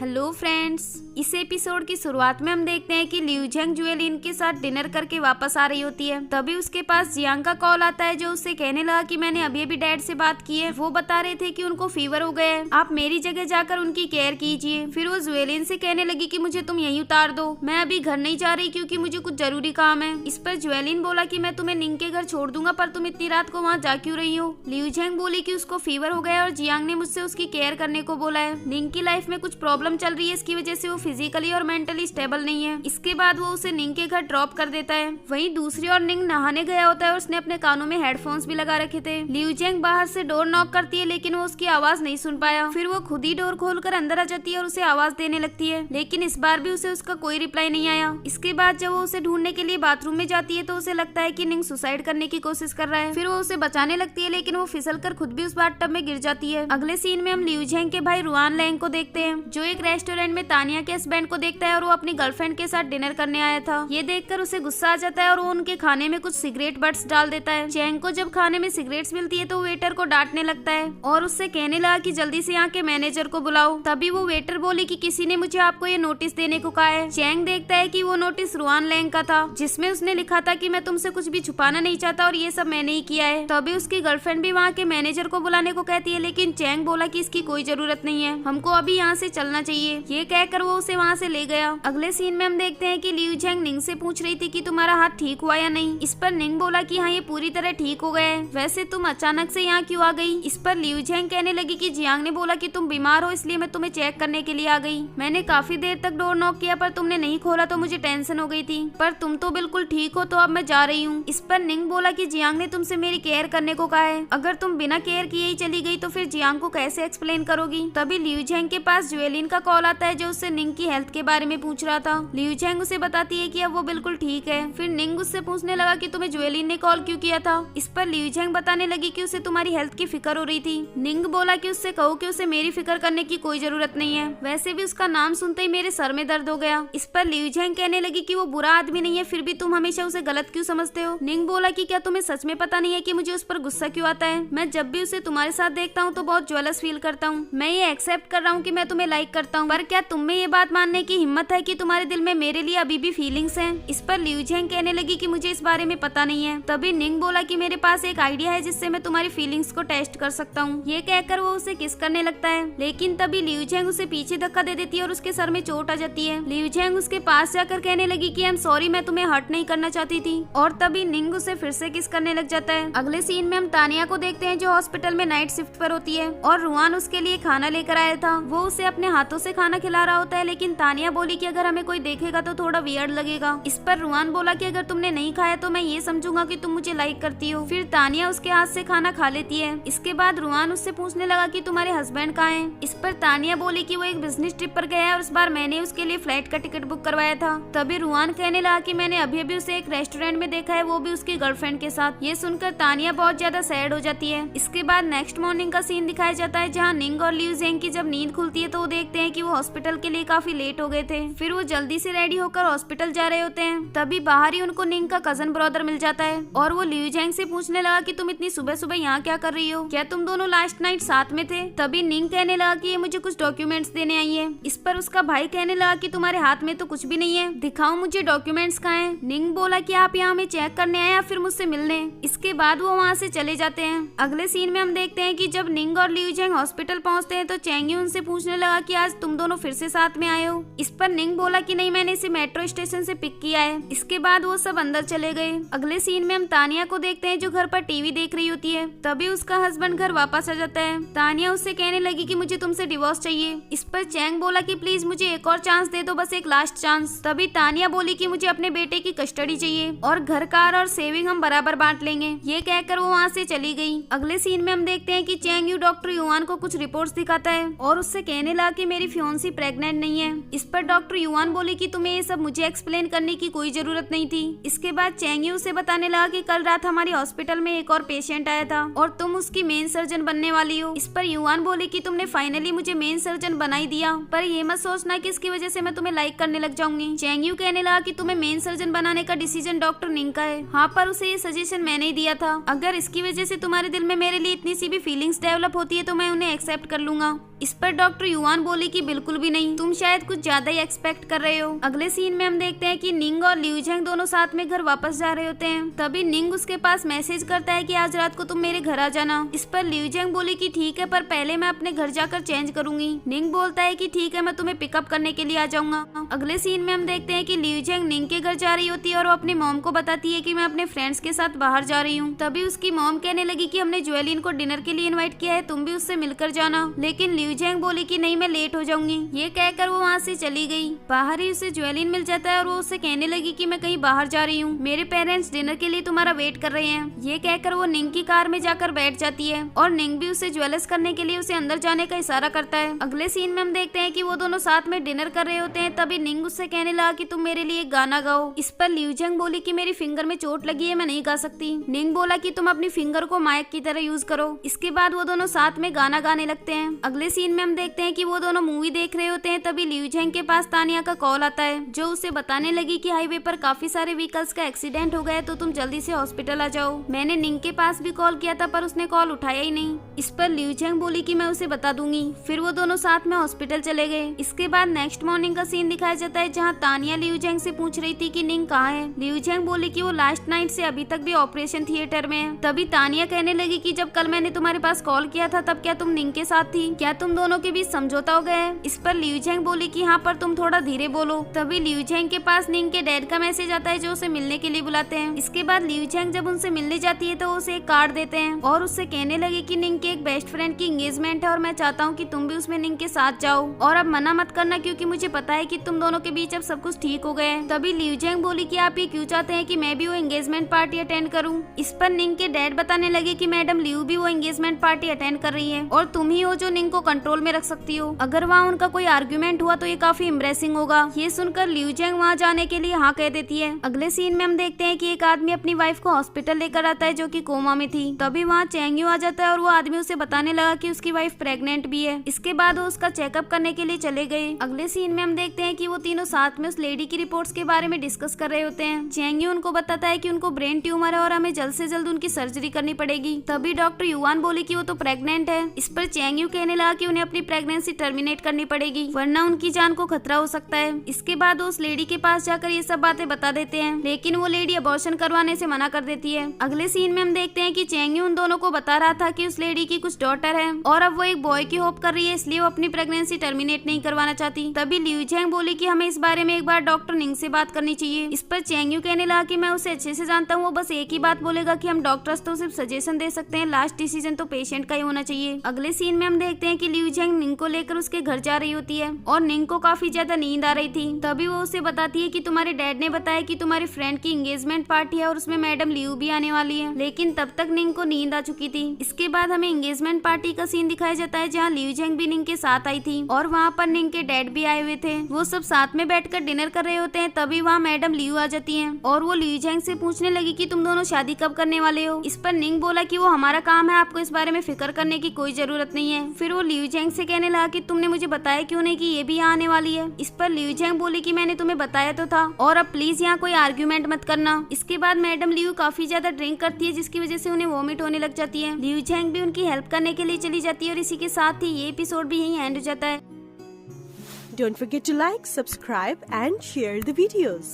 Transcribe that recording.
Hello friends, इस episode की शुरुआत में हम देखते हैं कि लिू झेंग जुएलिन के साथ डिनर करके वापस आ रही होती है। तभी उसके पास जियांग का कॉल आता है जो उससे कहने लगा कि मैंने अभी अभी डैड से बात की है। वो बता रहे थे कि उनको फीवर हो गया है, आप मेरी जगह जाकर उनकी केयर कीजिए। फिर वो जुएलिन से कहने लगी कि मुझे तुम यहीं उतार दो, मैं अभी घर नहीं जा रही क्योंकि मुझे कुछ जरूरी काम है। इस पर जुएलिन बोला कि मैं तुम्हें निंग के घर छोड़ दूंगा, पर तुम इतनी रात को वहाँ जा क्यों रही हो। लिू झेंग बोली कि उसको फीवर हो गया और जियांग ने मुझसे उसकी केयर करने को बोला है। निंग की लाइफ में कुछ प्रॉब्लम चल रही है, इसकी वजह से वो फिजिकली और मेंटली स्टेबल नहीं है। इसके बाद वो उसे निंग के घर ड्रॉप कर देता है। वहीं दूसरी ओर निंग नहाने गया होता है और उसने अपने कानों में हेडफोन्स भी लगा रखे थे। लिू झेंग बाहर से डोर नॉक करती है लेकिन वो उसकी आवाज नहीं सुन पाया। फिर वो खुद ही डोर खोलकर अंदर आ जाती है और उसे आवाज देने लगती है, लेकिन इस बार भी उसे उसका कोई रिप्लाई नहीं आया। इसके बाद जब वो उसे ढूंढने के लिए बाथरूम में जाती है तो उसे लगता है कि निंग सुसाइड करने की कोशिश कर रहा है। फिर वो उसे बचाने लगती है लेकिन वो फिसलकर खुद भी उस बाथटब में गिर जाती है। अगले सीन में हम लिू झेंग के भाई रुआन लैंग को देखते हैं जो एक रेस्टोरेंट में तानिया के हस्बैंड को देखता है और वो अपनी गर्लफ्रेंड के साथ डिनर करने आया था। ये देखकर उसे गुस्सा आ जाता है और वो उनके खाने में कुछ सिगरेट बट्स डाल देता है। चैंग को जब खाने में सिगरेट्स मिलती है तो वेटर को डांटने लगता है और उससे कहने लगा कि जल्दी से यहाँ के मैनेजर को बुलाओ। तभी वो वेटर बोली कि किसी ने मुझे आपको ये नोटिस देने को कहा है। चैंग देखता है कि वो नोटिस रुआन लैंग का था जिसमें उसने लिखा था कि मैं तुमसे कुछ भी छुपाना नहीं चाहता और ये सब मैंने ही किया है। तभी उसकी गर्लफ्रेंड भी वहाँ के मैनेजर को बुलाने को कहती है लेकिन चैंग बोला कि इसकी कोई जरूरत नहीं है, हमको अभी यहाँ से चलना चाहिए। ये कहकर वो उसे वहाँ से ले गया। अगले सीन में हम देखते हैं कि लिू झेंग निंग से पूछ रही थी कि तुम्हारा हाथ ठीक हुआ या नहीं। इस पर निंग बोला कि हाँ ये पूरी तरह ठीक हो गया है, वैसे तुम अचानक से यहाँ क्यों आ गई। इस पर लिू झेंग कहने लगी कि जियांग ने बोला कि तुम बीमार हो इसलिए मैं तुम्हें चेक करने के लिए आ गई। मैंने काफी देर तक डोर नॉक किया पर तुमने नहीं खोला तो मुझे टेंशन हो गई थी, पर तुम तो बिल्कुल ठीक हो तो अब मैं जा रही हूँ। इस पर निंग बोला कि जियांग ने तुमसे मेरी केयर करने को कहा है, अगर तुम बिना केयर किए ही चली गई तो फिर जियांग को कैसे एक्सप्लेन करोगी। तभी लिू झेंग के पास जुएलिन का कॉल आता है जो उससे निंग की हेल्थ के बारे में पूछ रहा था। लिू झेंग उसे बताती है कि अब वो बिल्कुल ठीक है। फिर निंग उससे पूछने लगा कि तुम्हें जुएलिन ने कॉल क्यों किया था। इस पर लिू झेंग बताने लगी कि उसे तुम्हारी हेल्थ की फिक्र हो रही थी। निंग बोला कि उससे कहो कि उसे मेरी फिक्र करने की कोई जरूरत नहीं है, वैसे भी उसका नाम सुनते ही मेरे सर में दर्द हो गया। इस पर लिू झेंग कहने लगी कि वो बुरा आदमी नहीं है, फिर भी तुम हमेशा उसे गलत क्यों समझते हो। निंग बोला कि क्या तुम्हें सच में पता नहीं है कि मुझे उस पर गुस्सा क्यों आता है। मैं जब भी उसे तुम्हारे साथ देखता हूँ तो बहुत ज्वेलस फील करता हूँ। मैं ये एक्सेप्ट कर रहा हूँ कि मैं तुम्हें लाइक करता हूँ, पर क्या तुम में ये बात मानने की हिम्मत है कि तुम्हारे दिल में मेरे लिए अभी भी फीलिंग्स हैं। इस पर लिू झेंग कहने लगी कि मुझे इस बारे में पता नहीं है। तभी निंग बोला कि मेरे पास एक आइडिया है जिससे मैं तुम्हारी फीलिंग्स को टेस्ट कर सकता हूँ। ये कहकर वो उसे किस करने लगता है, लेकिन तभी लिू झेंग उसे पीछे धक्का दे देती है और उसके सर में चोट आ जाती है। लिू झेंग उसके पास जाकर कहने लगी कि आई एम सॉरी, मैं तुम्हें हर्ट नहीं करना चाहती थी, और तभी निंग उसे फिर से किस करने लग जाता है। अगले सीन में हम तानिया को देखते हैं जो हॉस्पिटल में नाइट शिफ्ट पर होती है और रुआन उसके लिए खाना लेकर आया था। वो उसे अपने हाथों से खाना खिला रहा होता है लेकिन तानिया बोली कि अगर हमें कोई देखेगा तो थोड़ा वियर्ड लगेगा। इस पर रुआन बोला कि अगर तुमने नहीं खाया तो मैं ये समझूंगा कि तुम मुझे लाइक करती हो। फिर तानिया उसके हाथ से खाना खा लेती है। इसके बाद रुआन उससे पूछने लगा कि तुम्हारे हस्बैंड कहाँ हैं। इस पर तानिया बोली कि वो एक बिजनेस ट्रिप पर गया है और इस बार मैंने उसके लिए फ्लाइट का टिकट बुक करवाया था। तभी रुआन कहने लगा कि मैंने अभी अभी उसे एक रेस्टोरेंट में देखा है, वो भी उसकी गर्लफ्रेंड के साथ। ये सुनकर तानिया बहुत ज्यादा सैड हो जाती है। इसके बाद नेक्स्ट मॉर्निंग का सीन दिखाया जाता है जहाँ निंग और लिू झेंग की जब नींद खुलती है तो वो देखते हैं कि वो हॉस्पिटल के लिए काफी लेट हो गए थे। फिर वो जल्दी से रेडी होकर हॉस्पिटल जा रहे होते हैं। तभी बाहर ही उनको निंग का कजन ब्रदर मिल जाता है और वो लिू झेंग से पूछने लगा कि तुम इतनी सुबह सुबह यहाँ क्या कर रही हो, क्या तुम दोनों लास्ट नाइट साथ में थे। तभी निंग कहने लगा कि ये मुझे कुछ डॉक्यूमेंट्स देने आई है। इस पर उसका भाई कहने लगा कि तुम्हारे हाथ में तो कुछ भी नहीं है, दिखाओ मुझे डॉक्यूमेंट्स कहाँ हैं। निंग बोला कि आप यहाँ हमें चेक करने आए या फिर मुझसे मिलने। इसके बाद वो वहाँ से चले जाते हैं। अगले सीन में हम देखते हैं कि जब निंग और लिू झेंग हॉस्पिटल पहुँचते हैं तो चैंगी उनसे पूछने लगा कि आज तुम दोनों फिर से साथ में आए हो। इस पर निंग बोला कि नहीं, मैंने इसे मेट्रो स्टेशन से पिक किया है। इसके बाद वो सब अंदर चले गए। अगले सीन में हम तानिया को देखते हैं जो घर पर टीवी देख रही होती है। तभी उसका हस्बैंड घर वापस आ जाता है। तानिया उससे कहने लगी कि मुझे तुमसे डिवोर्स चाहिए। इस पर चैंग बोला कि प्लीज मुझे एक और चांस दे दो, बस एक लास्ट चांस। तभी तानिया बोली कि मुझे अपने बेटे की कस्टडी चाहिए और घर कार और सेविंग हम बराबर बांट लेंगे। ये कहकर वो वहाँ से चली गई। अगले सीन में हम देखते हैं कि चैंग यू डॉक्टर युआन को कुछ रिपोर्ट्स दिखाता है और उससे कहने लगा कि मेरी फियोंसी प्रेग्नेंट नहीं है। इस पर डॉक्टर युआन बोली कि तुम्हें ये सब मुझे एक्सप्लेन करने की कोई जरूरत नहीं थी। इसके बाद चैंग यू उसे बताने लगा कि कल रात हमारी हॉस्पिटल में एक और पेशेंट आया था और तुम उसकी मेन सर्जन बनने वाली हो। इस पर युआन बोली कि तुमने फाइनली मुझे मेन सर्जन बना ही दिया, पर ये मत सोचना कि इसकी वजह से मैं तुम्हें लाइक करने लग जाऊंगी। चैंग यू कहने लगा कि तुम्हें मेन सर्जन बनाने का डिसीजन डॉक्टर निंग का है। हाँ, पर उसे ये सजेशन मैंने ही दिया था। अगर इसकी वजह से तुम्हारे दिल में मेरे लिए इतनी सी भी फीलिंग्स डेवलप होती है तो मैं उन्हें एक्सेप्ट कर लूंगा। इस पर डॉक्टर युआन बोले बोली कि बिल्कुल भी नहीं, तुम शायद कुछ ज्यादा ही एक्सपेक्ट कर रहे हो। अगले सीन में हम देखते हैं कि निंग और लिू जेंग दोनों साथ में घर वापस जा रहे होते हैं। तभी निंग उसके पास मैसेज करता है कि आज रात को तुम मेरे घर आ जाना। इस पर लिू जेंग बोली कि ठीक है, पर पहले मैं अपने घर जाकर चेंज करूंगी। निंग बोलता है कि ठीक है, मैं तुम्हें पिकअप करने के लिए आ जाऊंगा। अगले सीन में हम देखते हैं कि लिू जेंग निंग के घर जा रही होती है और वो अपनी मॉम को बताती है कि मैं अपने फ्रेंड्स के साथ बाहर जा रही हूँ। तभी उसकी मॉम कहने लगी कि हमने ज्वेलिन को डिनर के लिए इनवाइट किया है, तुम भी उससे मिलकर जाना। लेकिन लिू जेंग बोली कि नहीं, मैं लेट हो जाऊंगी। ये कहकर वो वहाँ से चली गई। बाहर ही उसे ज्वेलिन मिल जाता है और वो उससे कहने लगी कि मैं कहीं बाहर जा रही हूँ, मेरे पेरेंट्स डिनर के लिए तुम्हारा वेट कर रहे हैं। ये कहकर वो निंग की कार में जाकर बैठ जाती है और निंग भी उसे ज्वेलस करने के लिए उसे अंदर जाने का इशारा करता है। अगले सीन में हम देखते हैं कि वो दोनों साथ में डिनर कर रहे होते हैं। तभी निंग उससे कहने लगा कि तुम मेरे लिए एक गाना गाओ। इस पर लिू जेंग बोली कि मेरी फिंगर में चोट लगी है, मैं नहीं गा सकती। निंग बोला कि तुम अपनी फिंगर को माइक की तरह यूज करो। इसके बाद वो दोनों साथ में गाना गाने लगते हैं। अगले सीन में हम देखते हैं कि वो दोनों मूवी देख रहे होते हैं। तभी लिू जेंग के पास तानिया का कॉल आता है, जो उसे बताने लगी कि हाईवे पर काफी सारे व्हीकल्स का एक्सीडेंट हो गया है, तो तुम जल्दी से हॉस्पिटल आ जाओ। मैंने निंग के पास भी कॉल किया था, पर उसने कॉल उठाया ही नहीं। इस पर लिू जेंग बोली कि मैं उसे बता दूंगी। फिर वो दोनों साथ में हॉस्पिटल चले गए। इसके बाद नेक्स्ट मॉर्निंग का सीन दिखाया जाता है, जहाँ तानिया लिू जेंग से पूछ रही थी कि निंग कहाँ है। लिू जेंग बोली कि वो लास्ट नाइट से अभी तक भी ऑपरेशन थिएटर में है। तभी तानिया कहने लगी कि जब कल मैंने तुम्हारे पास कॉल किया था, तब क्या तुम निंग के साथ थी? क्या तुम दोनों के बीच समझौता हो गया है? इस पर लिू जेंग बोली कि हाँ, पर तुम थोड़ा धीरे बोलो। तभी लिू जेंग के पास निंग के डैड का मैसेज आता है, जो उसे मिलने के लिए बुलाते हैं। इसके बाद लिू जेंग जब उनसे मिलने जाती है, तो उसे एक कार्ड देते हैं और उससे कहने लगे कि निंग के एक बेस्ट फ्रेंड की एंगेजमेंट है और मैं चाहता हूँ कि तुम भी उसमें निंग के साथ जाओ, और अब मना मत करना, क्योंकि मुझे पता है कि तुम दोनों के बीच अब सब कुछ ठीक हो गया है। तभी लिू जेंग बोली कि आप ये क्यों चाहते हैं कि मैं भी वो एंगेजमेंट पार्टी अटेंड करूँ? इस पर निंग के डैड बताने लगे कि मैडम लिू भी वो एंगेजमेंट पार्टी अटेंड कर रही है और तुम ही हो जो निंग को कंट्रोल में रख सकती हो। अगर वहाँ उनका कोई आर्ग्यूमेंट हुआ तो ये काफी एम्ब्रेसिंग होगा। ये सुनकर लिू जेंग वहाँ जाने के लिए हाँ कह देती है। अगले सीन में हम देखते हैं कि एक आदमी अपनी वाइफ को हॉस्पिटल लेकर आता है, जो कि कोमा में थी। तभी वहाँ चेंग्यू आ जाता है और वो आदमी उसे बताने लगा कि उसकी वाइफ प्रेग्नेंट भी है। इसके बाद वो उसका चेकअप करने के लिए चले गए। अगले सीन में हम देखते हैं कि वो तीनों साथ में उस लेडी की रिपोर्ट्स के बारे में डिस्कस कर रहे होते हैं। चेंग्यू उनको बताता है कि उनको ब्रेन ट्यूमर है और हमें जल्द से जल्द उनकी सर्जरी करनी पड़ेगी। तभी डॉक्टर युवान बोली कि वो तो प्रेग्नेंट है। इस पर चेंग्यू कहने लगा कि उन्हें अपनी प्रेगनेंसी टर्मिनेट करनी पड़ेगी, वरना उनकी जान को खतरा हो सकता है। इसके बाद वो उस लेडी के पास जाकर ये सब बातें बता देते हैं, लेकिन वो लेडी अबॉर्शन करवाने से मना कर देती है। अगले सीन में हम देखते हैं कि चेंग्यू उन दोनों को बता रहा था कि उस लेडी की कुछ डॉटर है और अब वो एक बॉय की होप कर रही है, इसलिए वो अपनी प्रेगनेंसी टर्मिनेट नहीं करवाना चाहती। तभी लिू जेंग बोली कि हमें इस बारे में एक बार डॉक्टर निंग से बात करनी चाहिए। इस पर चेंग्यू कहने लगा कि मैं उसे अच्छे से जानता हूँ, वो बस एक ही बात बोलेगा कि हम डॉक्टर्स तो सिर्फ सजेशन दे सकते हैं, लास्ट डिसीजन तो पेशेंट का ही होना चाहिए। अगले सीन में हम देखते हैं कि लिू जेंग निंग को लेकर उसके घर जा रही होती है और निंग को काफी ज्यादा नींद आ रही थी। तभी वो उसे बताती है कि तुम्हारे डैड ने बताया कि तुम्हारे फ्रेंड की एंगेजमेंट पार्टी है और उसमें मैडम लिू भी आने वाली है, लेकिन तब तक निंग को नींद आ चुकी थी। इसके बाद हमें एंगेजमेंट पार्टी का सीन दिखाया जाता है, जहाँ लिू जेंग भी निंग के साथ आई थी और वहाँ पर निंग के डैड भी आए हुए थे। वो सब साथ में बैठकर डिनर कर रहे होते हैं। तभी वहाँ मैडम लिू आ जाती है और वो लिू जेंग से पूछने लगी कि तुम दोनों शादी कब करने वाले हो। इस पर निंग बोला कि वो हमारा काम है, आपको इस बारे में फिक्र करने की कोई जरूरत नहीं है। फिर वो लिू जेंग से कहने लगा कि तुमने मुझे बताया क्यों नहीं कि ये भी यहाँ आने वाली है। इस पर लिू जेंग बोली कि मैंने तुम्हें बताया तो था और अब प्लीज यहाँ कोई आर्ग्यूमेंट मत करना। इसके बाद मैडम लिू काफी ज्यादा ड्रिंक करती है, जिसकी वजह से उन्हें वॉमिट होने लग जाती है। लिू जेंग भी उनकी हेल्प करने के लिए चली जाती है और इसी के साथ ही ये एपिसोड भी यहीं एंड हो जाता है। Don't forget to like, subscribe and share the videos.